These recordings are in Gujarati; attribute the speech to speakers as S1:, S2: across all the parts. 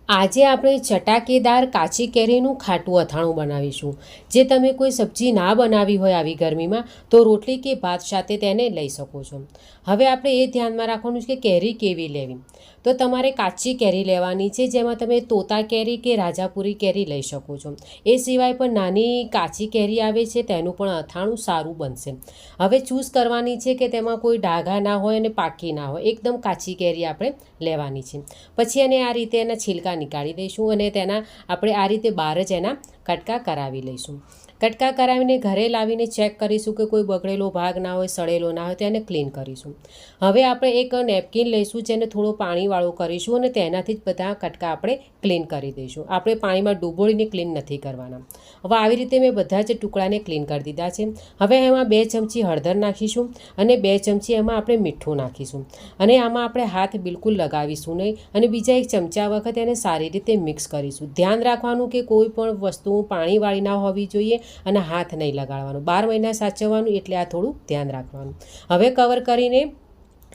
S1: આજે આપણે ચટાકેદાર કાચી કેરીનું ખાટું અથાણું બનાવીશું। જે તમે કોઈ સબ્જી ના બનાવી હોય આવી ગરમીમાં તો રોટલી કે ભાત સાથે તેને લઈ શકો છો। હવે આપણે એ ધ્યાનમાં રાખવાનું છે કે કેરી કેવી લેવી। તો તમારે કાચી કેરી લેવાની છે, જેમાં તમે તોતા કેરી કે રાજાપુરી કેરી લઈ શકો છો। એ સિવાય પણ નાની કાચી કેરી આવે છે, તેનું પણ અથાણું સારું બનશે। હવે ચૂઝ કરવાની છે કે તેમાં કોઈ ડાઘા ના હોય અને પાકી ના હોય, એકદમ કાચી કેરી આપણે લેવાની છે। પછી એને આ રીતે એના છિલકા નીકાળી દઈશું અને તેના આપણે આ રીતે બહાર જ એના કટકા કરાવી લઈશું। કટકા કરાવીને ઘરે લાવીને ચેક કરીશું કે કોઈ બગડેલો ભાગ ના હોય, સડેલો ના હોય, તેને ક્લીન કરીશું। હવે આપણે એક નેપકિન લઈશું, જેને થોડો પાણીવાળો કરીશું અને તેનાથી જ બધા કટકા આપણે ક્લીન કરી દઈશું। આપણે પાણીમાં ડૂબોળીને ક્લીન નથી કરવાના। હવે આવી રીતે મેં બધા જ ટુકડાને ક્લીન કરી દીધા છે। હવે એમાં 2 ચમચી હળદર નાખીશું અને 2 ચમચી એમાં આપણે મીઠું નાખીશું અને આમાં આપણે હાથ બિલકુલ લગાવીશું નહીં અને બીજા 1 ચમચા વખત એને સારી રીતે મિક્સ કરીશું। ધ્યાન રાખવાનું કે કોઈ પણ વસ્તુ પાણીવાળી ના હોવી જોઈએ અને હાથ નહીં લગાડવાનો। 12 મહિના સાચવવાનું, એટલે આ થોડું ધ્યાન રાખવાનું। હવે કવર કરીને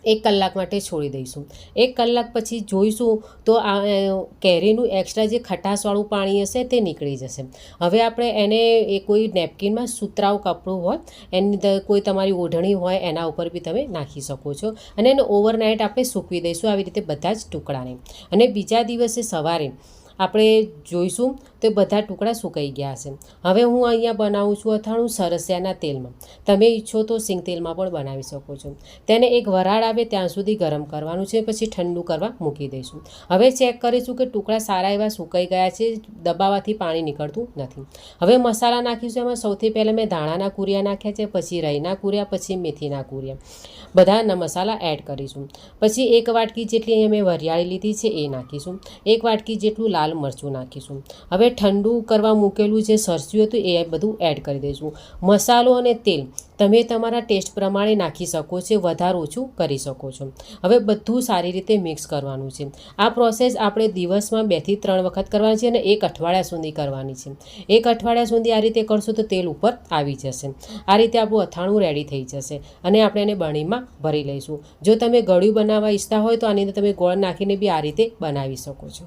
S1: 1 કલાક માટે છોડી દઈશું। 1 કલાક પછી જોઈશું તો આ કેરીનું એક્સ્ટ્રા જે ખટાશવાળું પાણી હશે તે નીકળી જશે। હવે આપણે એને કોઈ નેપકિનમાં સુતરાઉ કપડું હોય, એની અંદર કોઈ તમારી ઓઢણી હોય એના ઉપર બી તમે નાખી શકો છો અને એને ઓવરનાઇટ આપણે સૂકવી દઈશું આવી રીતે બધા જ ટુકડાને। અને બીજા દિવસે સવારે આપણે જોઈશું તો બધા ટુકડા સુકાઈ ગયા હશે। હવે હું અહીંયા બનાવું છું અથાણું સરસિયાના તેલમાં। તમે ઈચ્છો તો સિંગ તેલમાં પણ બનાવી શકો છો। તેને એક વરાળ આવે ત્યાં સુધી ગરમ કરવાનું છે, પછી ઠંડુ કરવા મૂકી દઈશું। હવે ચેક કરીશું કે ટુકડા સારા એવા સુકાઈ ગયા છે, દબાવવાથી પાણી નીકળતું નથી। હવે મસાલા નાખીશું। એમાં સૌથી પહેલાં મેં ધાણાના કૂરિયા નાખ્યા છે, પછી રાઈના કૂરિયા, પછી મેથીના કૂરિયા, બધાના મસાલા એડ કરીશું। પછી 1 વાટકી જેટલી અહીંયા મેં વરિયાળી લીધી છે એ નાખીશું। 1 વાટકી જેટલું લાલ મરચું નાખીશું। હવે ઠંડુ કરવા મૂકેલું જે સરસ્યું હતું એ બધું એડ કરી દઈશું। મસાલો અને તેલ તમે તમારા ટેસ્ટ પ્રમાણે નાખી શકો છો, વધારે ઓછું કરી શકો છો। હવે બધું સારી રીતે મિક્સ કરવાનું છે। આ પ્રોસેસ આપણે દિવસમાં 2 થી 3 વખત કરવાની છે અને 1 અઠવાડિયા સુધી કરવાની છે। 1 અઠવાડિયા સુધી આ રીતે કરશો તો તેલ ઉપર આવી જશે। આ રીતે આપણું અથાણું રેડી થઈ જશે અને આપણે એને બરણીમાં ભરી લઈશું। જો તમે ગળ્યું બનાવવા ઈચ્છતા હોય તો આની અંદર તમે ગોળ નાખીને બી આ રીતે બનાવી શકો છો।